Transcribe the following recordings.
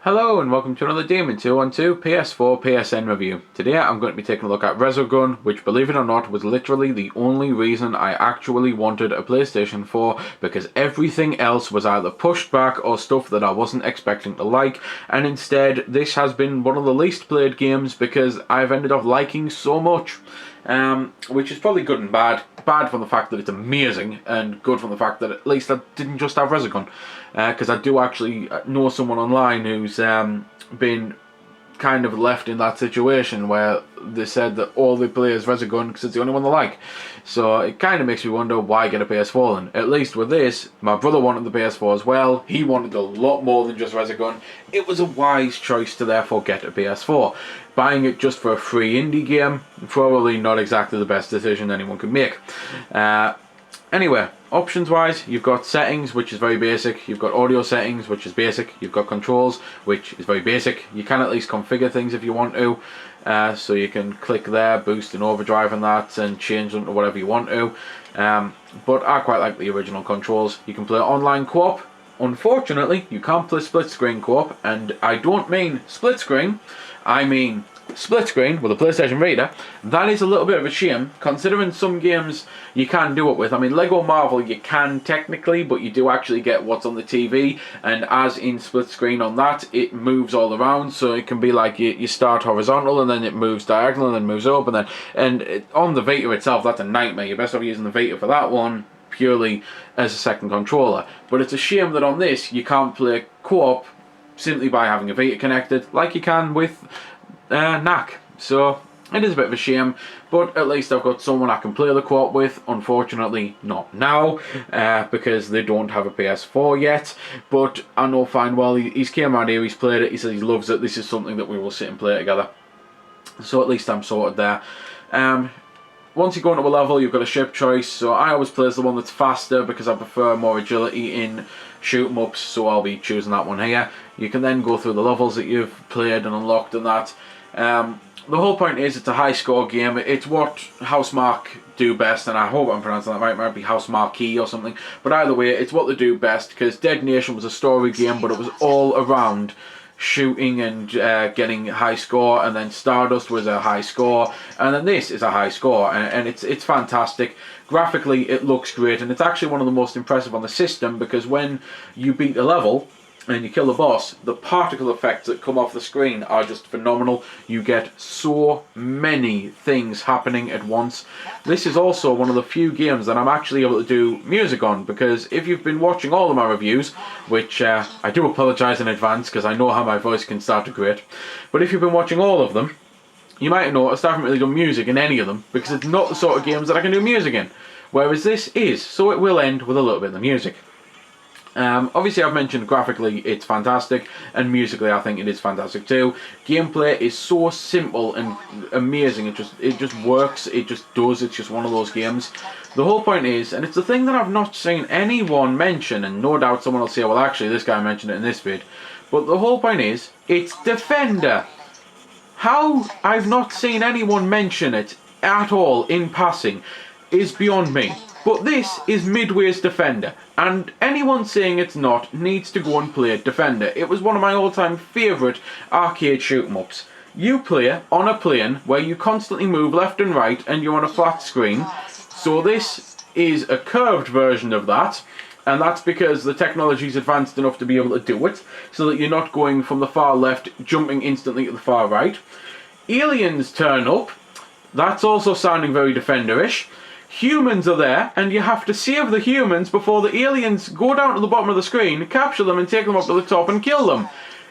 Hello and welcome to another Demon 212 PS4 PSN review. Today I'm going to be taking a look at Res0Gun, which, believe it or not, was literally the only reason I actually wanted a PlayStation 4, because everything else was either pushed back or stuff that I wasn't expecting to like, and instead this has been one of the least played games because I've ended up liking so much. Which is probably good and bad. Bad from the fact that it's amazing, and good from the fact that at least I didn't just have Res0Gun. Because I do actually know someone online who's been kind of left in that situation where they said that all they play is Res0Gun because it's the only one they like. So it kind of makes me wonder, why get a PS4 then? At least with this, my brother wanted the PS4 as well. He wanted a lot more than just Res0Gun. It was a wise choice to therefore get a PS4. Buying it just for a free indie game, probably not exactly the best decision anyone could make. Anyway, options wise, you've got settings, which is very basic. You've got audio settings, which is basic. You've got controls, which is very basic. You can at least configure things if you want to. So you can click there, boost and overdrive and that, and change them to whatever you want to. But I quite like the original controls. You can play online co-op. Unfortunately, you can't play split screen co-op, and I don't mean split screen, I mean split screen with a PlayStation Vita. That is a little bit of a shame, considering some games you can do it with. I mean, Lego Marvel you can technically, but you do actually get what's on the TV, and as in split screen on that, it moves all around, so it can be like you start horizontal and then it moves diagonal and then moves up, and on the Vita itself, that's a nightmare. You're best off using the Vita for that one purely as a second controller. But it's a shame that on this you can't play co-op simply by having a Vita connected like you can with NAC. So it is a bit of a shame, but at least I've got someone I can play the co-op with. Unfortunately not now, because they don't have a PS4 yet, but I know fine well he's came around here, he's played it, he says he loves it. This is something that we will sit and play together, so at least I'm sorted there. Once you go into a level, you've got a ship choice, so I always play as the one that's faster because I prefer more agility in shoot 'em ups, so I'll be choosing that one here. You can then go through the levels that you've played and unlocked and that. The whole point is it's a high score game. It's what Housemarque do best, and I hope I'm pronouncing that right. It might be Housemarque or something, but either way, it's what they do best, because Dead Nation was a story game, but it was all around shooting and getting high score, and then Stardust was a high score, and then this is a high score, and it's fantastic. Graphically it looks great, and it's actually one of the most impressive on the system, because when you beat a level and you kill the boss, the particle effects that come off the screen are just phenomenal. You get so many things happening at once. This is also one of the few games that I'm actually able to do music on, because if you've been watching all of my reviews, which I do apologise in advance because I know how my voice can start to grate, but if you've been watching all of them, you might have noticed I haven't really done music in any of them, because it's not the sort of games that I can do music in, whereas this is, so it will end with a little bit of the music. Obviously I've mentioned graphically it's fantastic, and musically I think it is fantastic too. Gameplay is so simple and amazing, it just works, it just does, it's just one of those games. The whole point is, and it's the thing that I've not seen anyone mention, and no doubt someone will say, well actually this guy mentioned it in this vid, but the whole point is, it's Defender. How I've not seen anyone mention it at all in passing is beyond me. But this is Midway's Defender, and anyone saying it's not needs to go and play Defender. It was one of my all-time favourite arcade shoot-em-ups. You play on a plane where you constantly move left and right, and you're on a flat screen. So this is a curved version of that, and that's because the technology's advanced enough to be able to do it, so that you're not going from the far left, jumping instantly to the far right. Aliens turn up. That's also sounding very Defender-ish. Humans are there, and you have to save the humans before the aliens go down to the bottom of the screen, capture them and take them up to the top and kill them.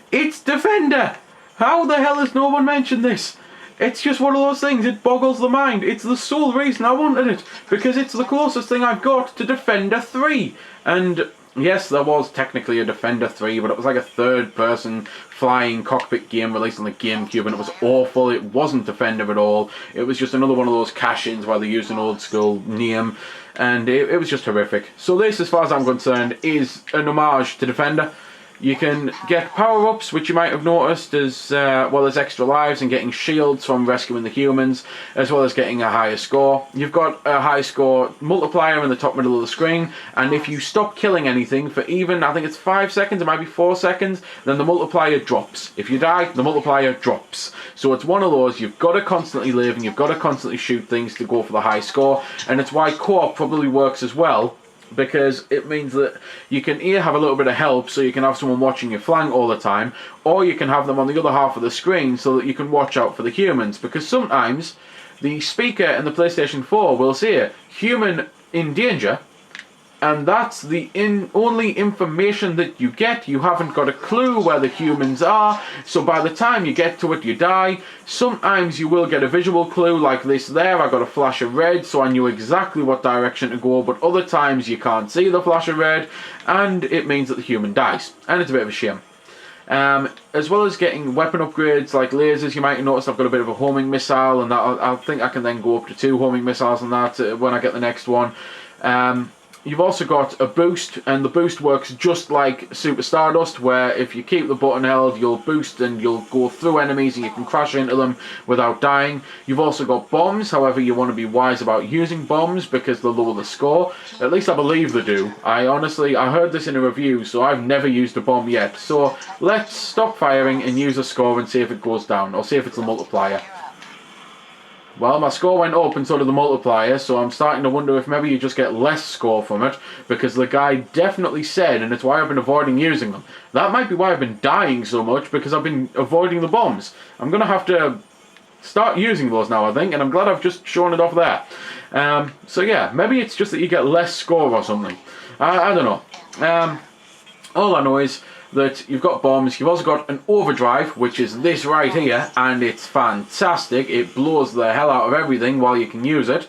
It's Defender! How the hell has no one mentioned this? It's just one of those things, it boggles the mind. It's the sole reason I wanted it, because it's the closest thing I've got to Defender 3. And yes, there was technically a Defender 3, but it was like a third-person flying cockpit game released on the GameCube, and it was awful. It wasn't Defender at all. It was just another one of those cash-ins where they used an old-school name, and it was just horrific. So this, as far as I'm concerned, is an homage to Defender. You can get power-ups, which you might have noticed, as well as extra lives and getting shields from rescuing the humans, as well as getting a higher score. You've got a high score multiplier in the top middle of the screen, and if you stop killing anything for even, I think it's 5 seconds, it might be 4 seconds, then the multiplier drops. If you die, the multiplier drops. So it's one of those, you've got to constantly live and you've got to constantly shoot things to go for the high score, and it's why co-op probably works as well, because it means that you can either have a little bit of help, so you can have someone watching your flank all the time, or you can have them on the other half of the screen so that you can watch out for the humans, because sometimes the speaker in the PlayStation 4 will say human in danger, and that's the only information that you get. You haven't got a clue where the humans are, so by the time you get to it, you die. Sometimes you will get a visual clue, like this there, I got a flash of red, so I knew exactly what direction to go, but other times you can't see the flash of red, and it means that the human dies, and it's a bit of a shame. As well as getting weapon upgrades like lasers, you might have noticed I've got a bit of a homing missile, and that I think I can then go up to 2 homing missiles on that when I get the next one. You've also got a boost, and the boost works just like Super Stardust, where if you keep the button held, you'll boost and you'll go through enemies and you can crash into them without dying. You've also got bombs, however you want to be wise about using bombs because they lower the score. At least I believe they do. I heard this in a review, so I've never used a bomb yet. So let's stop firing and use a score and see if it goes down, or see if it's a multiplier. Well, my score went up and so did the multiplier, so I'm starting to wonder if maybe you just get less score from it, because the guy definitely said, and it's why I've been avoiding using them. That might be why I've been dying so much, because I've been avoiding the bombs. I'm going to have to start using those now, I think, and I'm glad I've just shown it off there. So yeah, maybe it's just that you get less score or something. I don't know. All I know is that you've got bombs, you've also got an overdrive, which is this right here, and it's fantastic. It blows the hell out of everything while you can use it.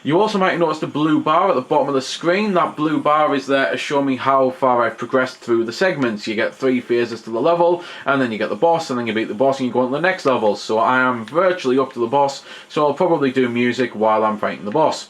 You also might notice the blue bar at the bottom of the screen. That blue bar is there to show me how far I've progressed through the segments. You get 3 phases to the level, and then you get the boss, and then you beat the boss and you go on to the next level. So I am virtually up to the boss, so I'll probably do music while I'm fighting the boss.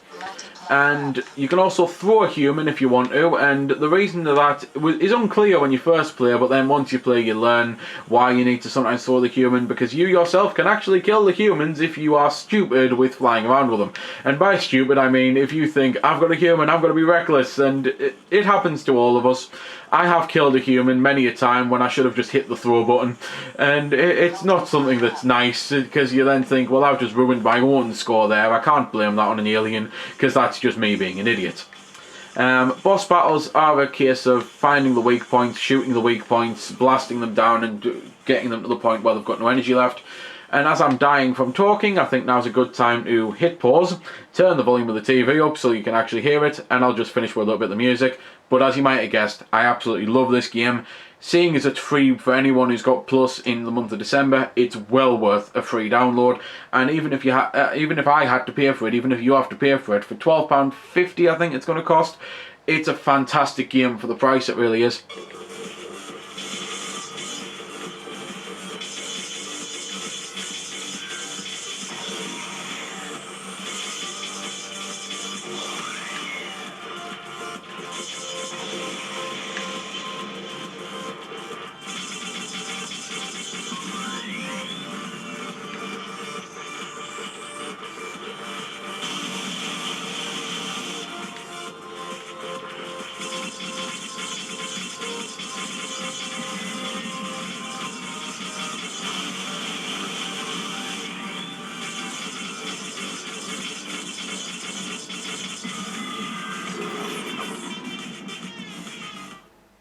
And you can also throw a human if you want to, and the reason to that is unclear when you first play, but then once you play you learn why you need to sometimes throw the human, because you yourself can actually kill the humans if you are stupid with flying around with them. And by stupid I mean if you think, I've got a human, I'm going to be reckless, and it happens to all of us. I have killed a human many a time when I should have just hit the throw button, and it's not something that's nice, because you then think, well, I've just ruined my own score there. I can't blame that on an alien, because that's just me being an idiot. Boss battles are a case of finding the weak points, shooting the weak points, blasting them down and getting them to the point where they've got no energy left. And as I'm dying from talking, I think now's a good time to hit pause, turn the volume of the TV up so you can actually hear it, and I'll just finish with a little bit of the music. But as you might have guessed, I absolutely love this game. Seeing as it's free for anyone who's got Plus in the month of December, it's well worth a free download. And even if I had to pay for it, even if you have to pay for it, for £12.50 I think it's going to cost, it's a fantastic game for the price, it really is.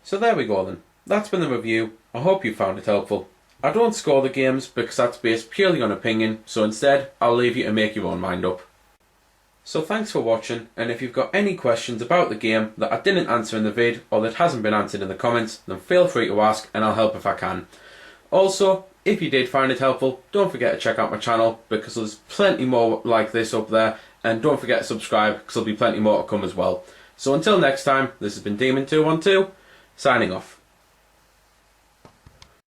So there we go then. That's been the review. I hope you found it helpful. I don't score the games because that's based purely on opinion, so instead I'll leave you to make your own mind up. So thanks for watching, and if you've got any questions about the game that I didn't answer in the vid or that hasn't been answered in the comments, then feel free to ask and I'll help if I can. Also, if you did find it helpful, don't forget to check out my channel because there's plenty more like this up there, and don't forget to subscribe because there'll be plenty more to come as well. So until next time, this has been Demon212, signing off.